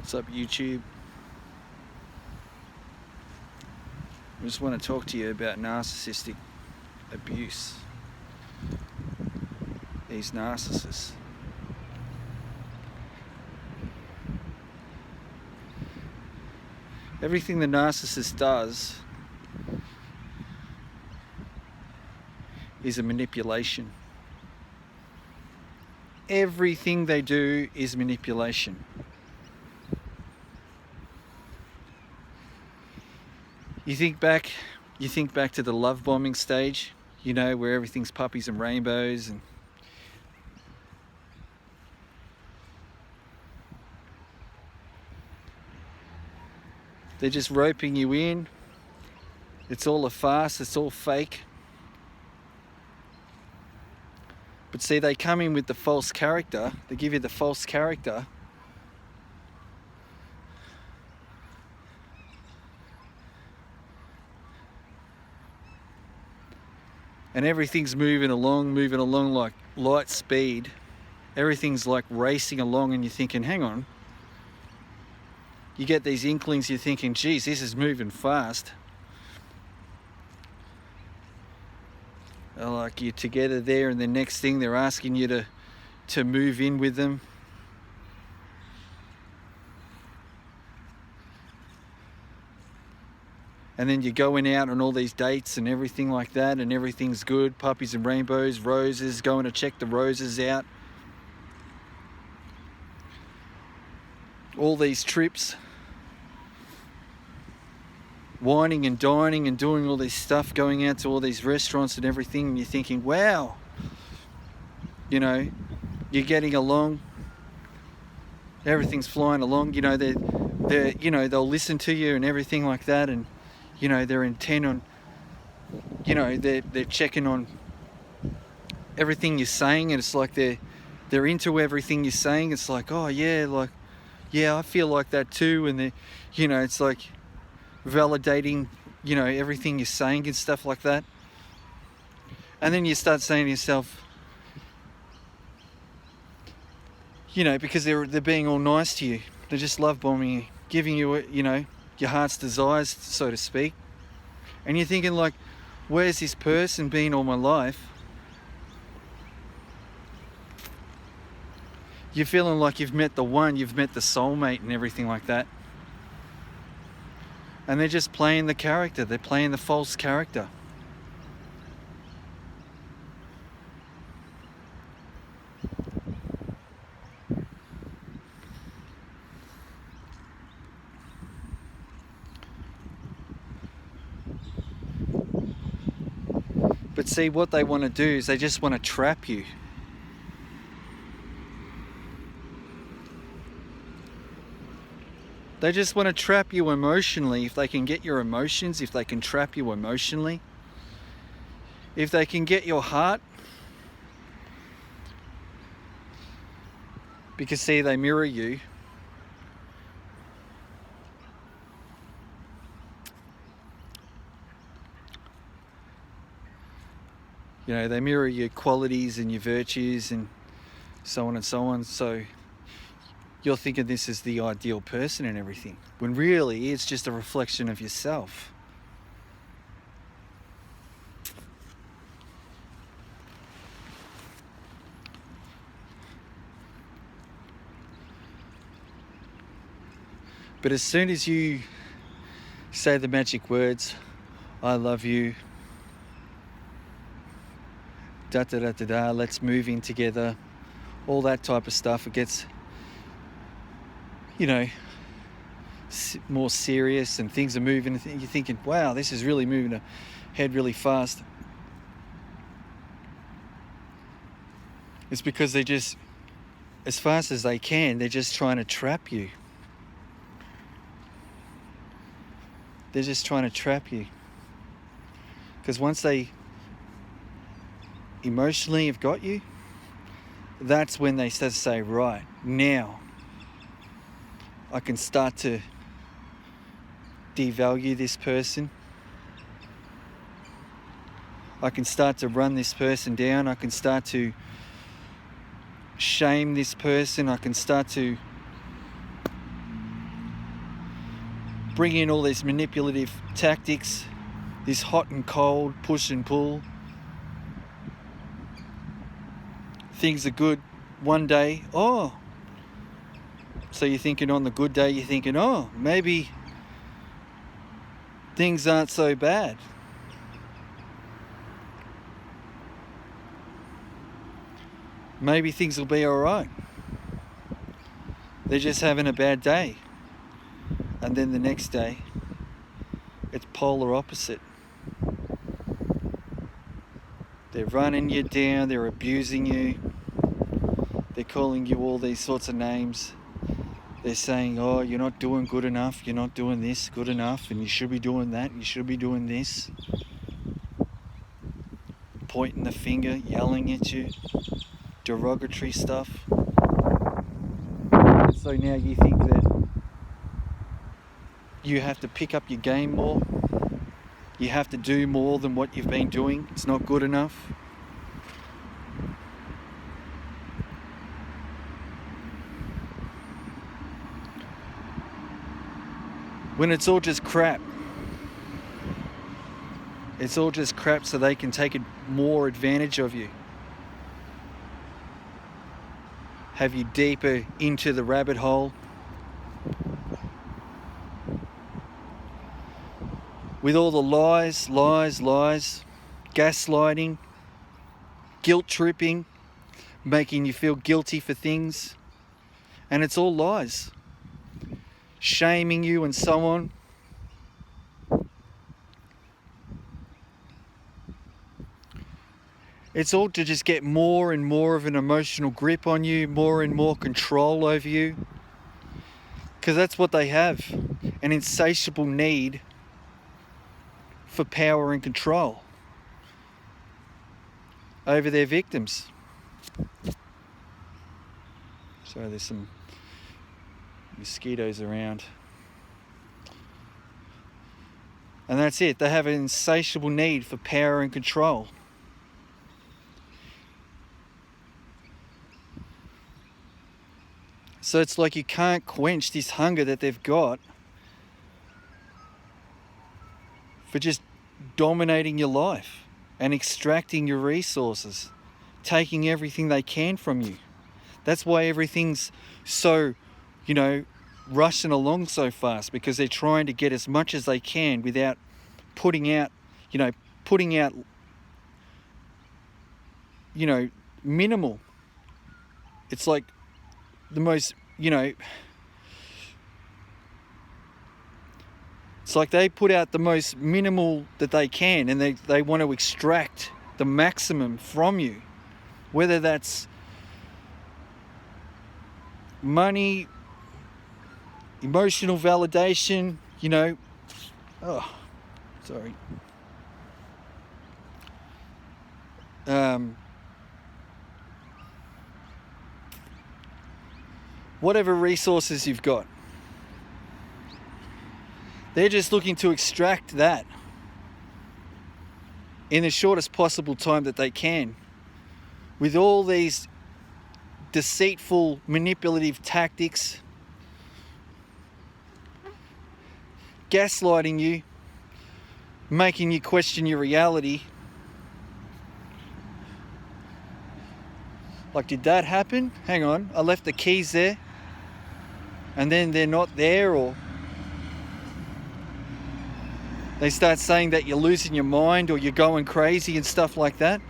What's up, YouTube? I just want to talk to you about narcissistic abuse. These narcissists. Everything the narcissist does is a manipulation. Everything they do is manipulation. You think back to the love bombing stage, you know, where everything's puppies and rainbows, and they're just roping you in. It's all a farce, it's all fake. But see, they come in with the false character, they give you the false character. And everything's moving along like light speed. Everything's like racing along, and you're thinking, hang on. You get these inklings, you're thinking, geez, this is moving fast. Like you're together there, and the next thing they're asking you to move in with them. And then you're going out on all these dates and everything like that, and everything's good. Puppies and rainbows, roses, going to check the roses out. All these trips. Wining and dining and doing all this stuff, going out to all these restaurants and everything, and you're thinking, wow, you know, you're getting along. Everything's flying along. You know, they're you know, they'll listen to you and everything like that, and you know, they're intent on, you know, they're checking on everything you're saying, and it's like they're into everything you're saying. It's like, oh yeah, like, yeah, I feel like that too. And you know, it's like validating, you know, everything you're saying and stuff like that. And then you start saying to yourself, you know, because they're being all nice to you, they're just love bombing you, giving you, you know, your heart's desires, so to speak. And you're thinking, like, where's this person been all my life? You're feeling like you've met the one, you've met the soulmate and everything like that. And they're just playing the character, they're playing the false character. But see, what they want to do is they just want to trap you. They just want to trap you emotionally. If they can get your emotions, if they can trap you emotionally, if they can get your heart. Because see, they mirror you. You know, they mirror your qualities and your virtues and so on and so on. So you're thinking this is the ideal person and everything, when really it's just a reflection of yourself. But as soon as you say the magic words, I love you, da da da da da, let's move in together, all that type of stuff, it gets, you know, more serious, and things are moving. You're thinking, wow, this is really moving ahead really fast. It's because they just, as fast as they can, they're just trying to trap you. They're just trying to trap you. Because once they emotionally have got you, that's when they start to say, right, now I can start to devalue this person. I can start to run this person down. I can start to shame this person. I can start to bring in all these manipulative tactics, this hot and cold, push and pull. Things are good one day, oh. So you're thinking on the good day, you're thinking, oh, maybe things aren't so bad. Maybe things will be all right. They're just having a bad day. And then the next day, it's polar opposite. They're running you down, they're abusing you, they're calling you all these sorts of names. They're saying, oh, you're not doing good enough, you're not doing this good enough, and you should be doing that, you should be doing this. Pointing the finger, yelling at you, derogatory stuff. So now you think that you have to pick up your game more. You have to do more than what you've been doing. It's not good enough. When it's all just crap. It's all just crap so they can take more advantage of you. Have you deeper into the rabbit hole. With all the lies, gaslighting, guilt tripping, making you feel guilty for things. And it's all lies. Shaming you and so on. It's all to just get more and more of an emotional grip on you, more and more control over you. Because that's what they have, an insatiable need for power and control over their victims. Sorry, there's some mosquitoes around. And that's it, they have an insatiable need for power and control. So it's like you can't quench this hunger that they've got for just dominating your life and extracting your resources, taking everything they can from you. That's why everything's so, rushing along so fast, because they're trying to get as much as they can without putting out minimal. It's like the most, it's like they put out the most minimal that they can, and they want to extract the maximum from you, whether that's money, emotional validation, whatever resources you've got. They're just looking to extract that in the shortest possible time that they can, with all these deceitful, manipulative tactics, gaslighting you, making you question your reality. Like, did that happen? Hang on, I left the keys there, and then they're not there, or they start saying that you're losing your mind or you're going crazy and stuff like that.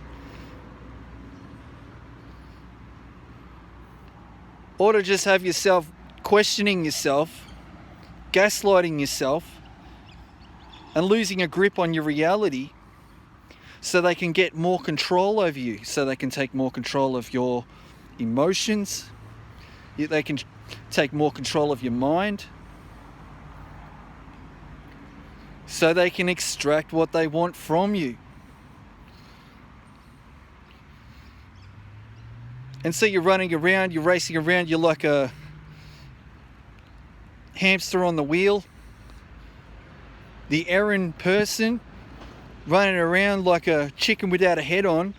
Or to just have yourself questioning yourself, gaslighting yourself, and losing a grip on your reality so they can get more control over you, so they can take more control of your emotions, they can take more control of your mind, so they can extract what they want from you. And so you're running around, you're racing around, you're like a hamster on the wheel, the errand person, running around like a chicken without a head on,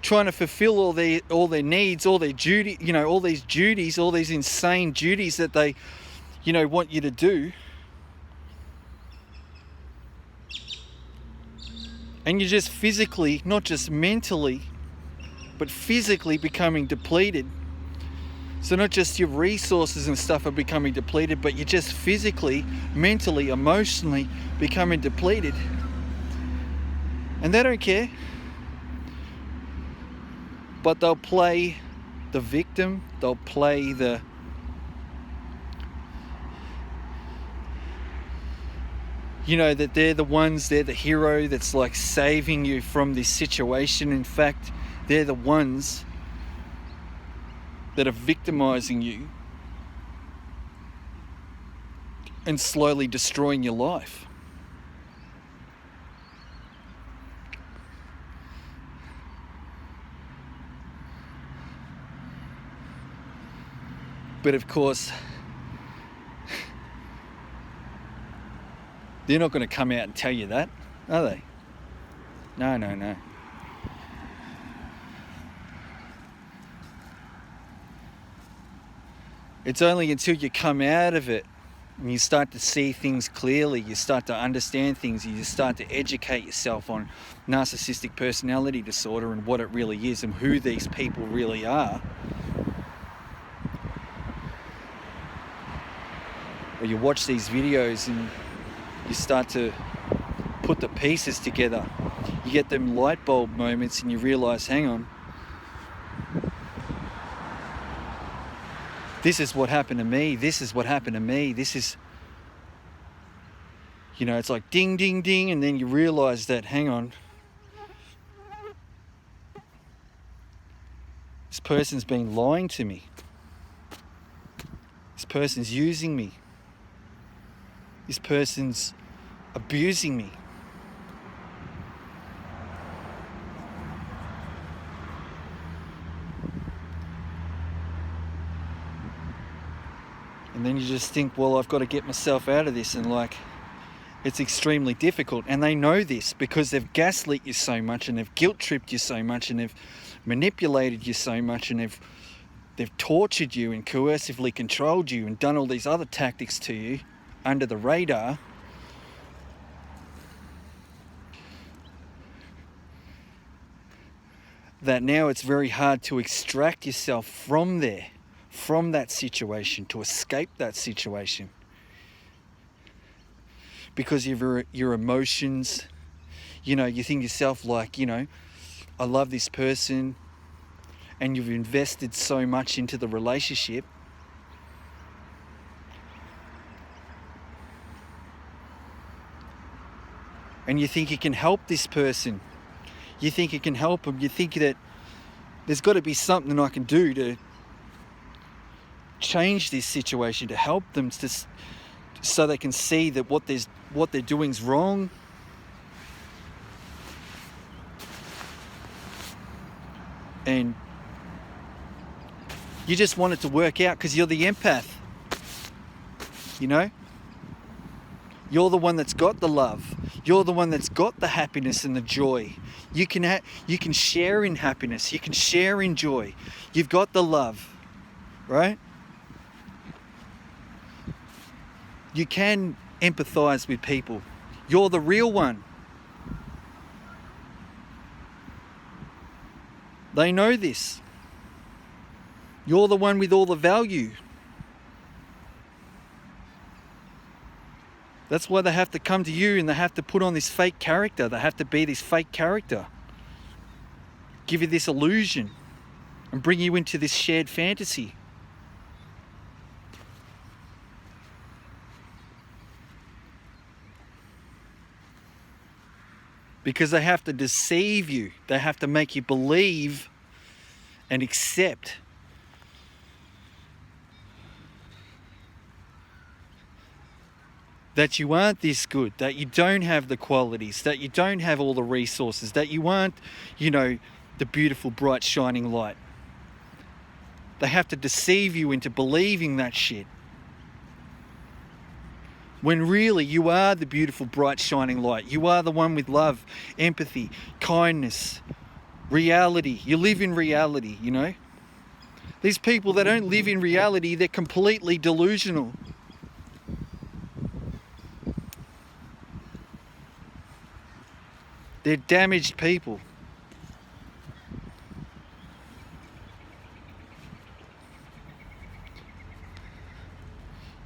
trying to fulfill all their needs, all their duty, all these duties, all these insane duties that they, want you to do. And you're just physically, not just mentally, but physically becoming depleted. So not just your resources and stuff are becoming depleted, but you're just physically, mentally, emotionally becoming depleted. And they don't care. But they'll play the victim, they'll play the that they're the ones, they're the hero that's like saving you from this situation. In fact, they're the ones that are victimizing you and slowly destroying your life. But of course, they're not going to come out and tell you that, are they? No. It's only until you come out of it and you start to see things clearly, you start to understand things, you start to educate yourself on narcissistic personality disorder and what it really is and who these people really are. Or you watch these videos and you start to put the pieces together. You get them light bulb moments and you realize, hang on, this is what happened to me. This is what happened to me. This is, it's like ding, ding, ding. And then you realize that, hang on, this person's been lying to me. This person's using me. This person's abusing me. And then you just think, well, I've got to get myself out of this. And like, it's extremely difficult. And they know this because they've gaslit you so much and they've guilt tripped you so much and they've manipulated you so much and they've tortured you and coercively controlled you and done all these other tactics to you under the radar. That now it's very hard to extract yourself from there, from that situation, to escape that situation. Because of your emotions, you think to yourself like, I love this person, and you've invested so much into the relationship. And you think you can help this person. You think you can help them. You think that there's got to be something I can do to change this situation, to help them, so they can see that what they're doing is wrong. And you just want it to work out because you're the empath. You're the one that's got the love. You're the one that's got the happiness and the joy. You can share in happiness. You can share in joy. You've got the love, right? You can empathize with people. You're the real one. They know this. You're the one with all the value. That's why they have to come to you and they have to put on this fake character. They have to be this fake character. Give you this illusion and bring you into this shared fantasy. Because they have to deceive you. They have to make you believe and accept that you aren't this good, that you don't have the qualities, that you don't have all the resources, that you aren't, the beautiful, bright, shining light. They have to deceive you into believing that shit. When really you are the beautiful, bright, shining light. You are the one with love, empathy, kindness, reality. You live in reality, These people that don't live in reality, they're completely delusional. They're damaged people.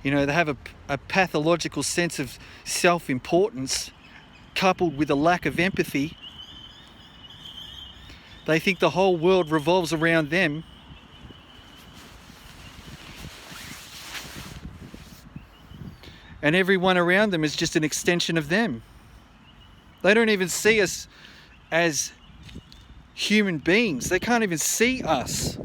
You know, they have a pathological sense of self-importance coupled with a lack of empathy. They think the whole world revolves around them. And everyone around them is just an extension of them. They don't even see us as human beings. They can't even see us.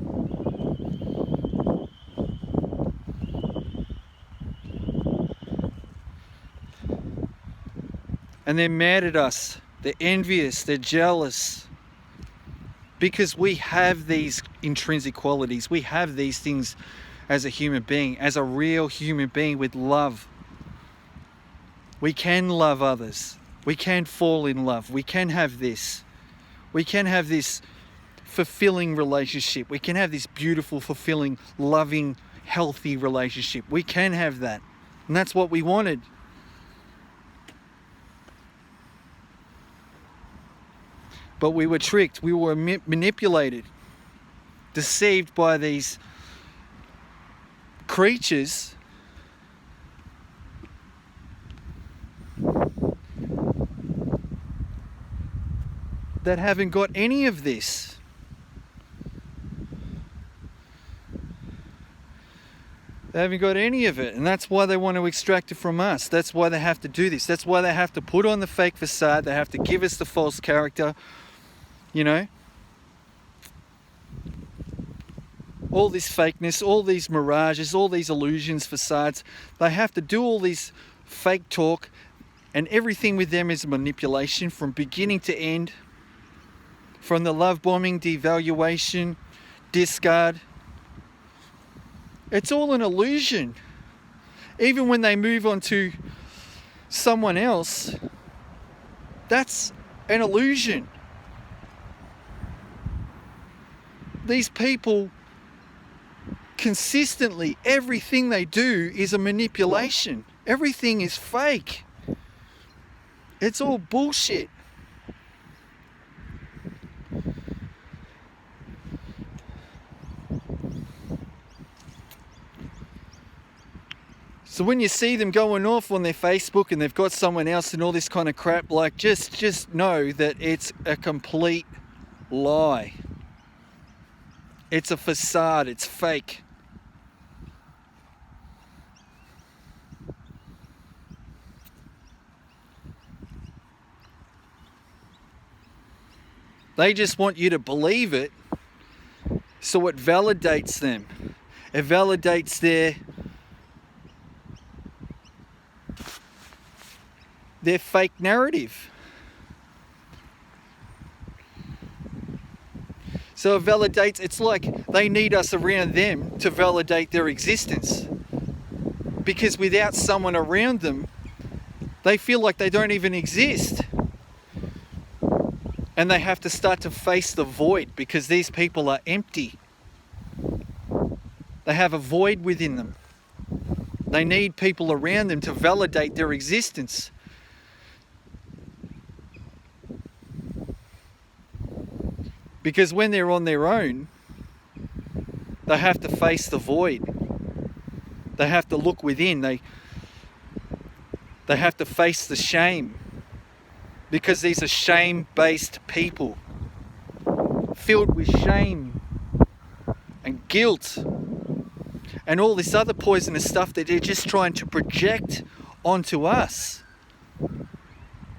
And they're mad at us. They're envious. They're jealous. Because we have these intrinsic qualities. We have these things as a human being, as a real human being with love. We can love others. We can fall in love. We can have this. We can have this fulfilling relationship. We can have this beautiful, fulfilling, loving, healthy relationship. We can have that. And that's what we wanted. But we were tricked. We were manipulated, deceived by these creatures that haven't got any of this. They haven't got any of it, and that's why they want to extract it from us. That's why they have to do this. That's why they have to put on the fake facade. They have to give us the false character, you know. All this fakeness, all these mirages, all these illusions, facades. They have to do all this fake talk, and everything with them is manipulation from beginning to end. From the love bombing, devaluation, discard. It's all an illusion. Even when they move on to someone else, that's an illusion. These people consistently, everything they do is a manipulation. Everything is fake. It's all bullshit. So when you see them going off on their Facebook and they've got someone else and all this kind of crap, like just know that it's a complete lie. It's a facade, it's fake. They just want you to believe it, so it validates them. It validates their fake narrative. So it validates, it's like they need us around them to validate their existence. Because without someone around them, they feel like they don't even exist. And they have to start to face the void because these people are empty. They have a void within them. They need people around them to validate their existence. Because when they're on their own, they have to face the void. They have to look within. They have to face the shame. Because these are shame-based people. Filled with shame and guilt. And all this other poisonous stuff that they're just trying to project onto us.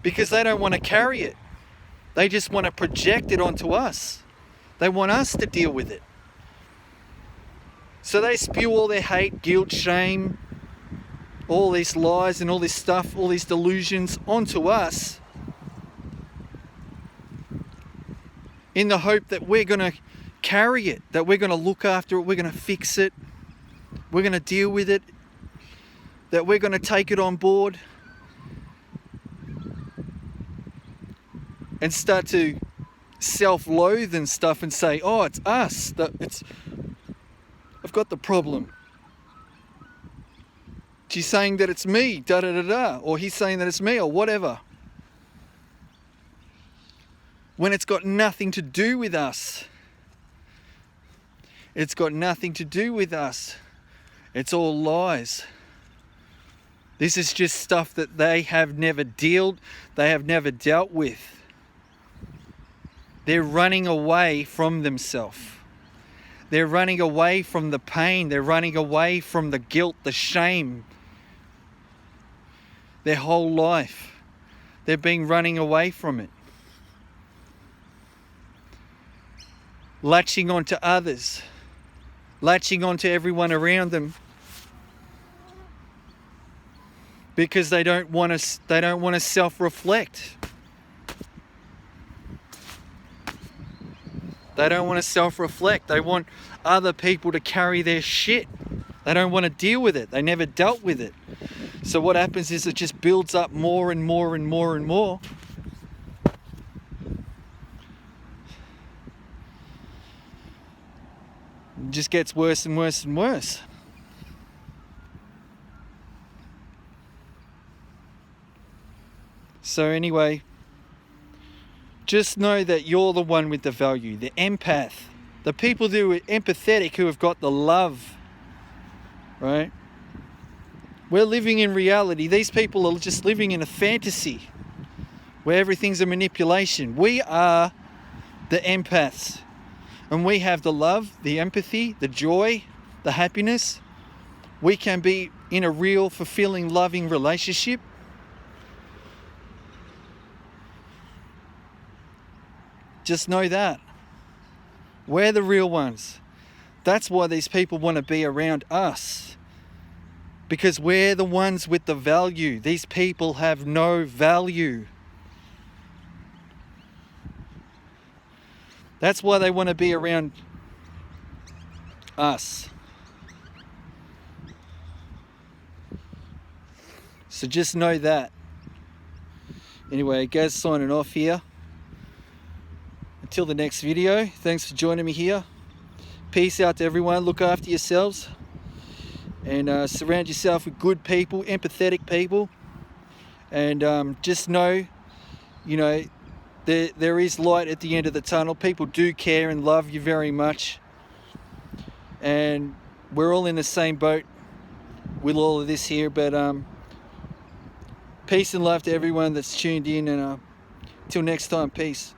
Because they don't want to carry it. They just want to project it onto us. They want us to deal with it. So they spew all their hate, guilt, shame, all these lies and all this stuff, all these delusions onto us in the hope that we're going to carry it, that we're going to look after it, we're going to fix it, we're going to deal with it, that we're going to take it on board. And start to self-loathe and stuff and say, oh, it's us. I've got the problem. She's saying that it's me, da-da-da-da. Or he's saying that it's me, or whatever. when it's got nothing to do with us. It's got nothing to do with us. It's all lies. This is just stuff that they have never dealt with. They're running away from themselves. They're running away from the pain. They're running away from the guilt, the shame. Their whole life, they've been running away from it. Latching onto others. Latching onto everyone around them. Because they don't want to self-reflect. They don't want to self-reflect. They want other people to carry their shit. They don't want to deal with it. They never dealt with it. So what happens is it just builds up more and more and more and more. It just gets worse and worse and worse. So anyway, just know that you're the one with the value, the empath, the people who are empathetic, who have got the love, right? We're living in reality. These people are just living in a fantasy where everything's a manipulation. We are the empaths, and we have the love, the empathy, the joy, the happiness. We can be in a real, fulfilling, loving relationship. Just know that. We're the real ones. That's why these people want to be around us. Because we're the ones with the value. These people have no value. That's why they want to be around us. So just know that. Anyway, Gaz signing off here. Until the next video, thanks for joining me here. Peace out to everyone. Look after yourselves. And surround yourself with good people, empathetic people. And just know, there is light at the end of the tunnel. People do care and love you very much. And we're all in the same boat with all of this here. But peace and love to everyone that's tuned in. And till next time, peace.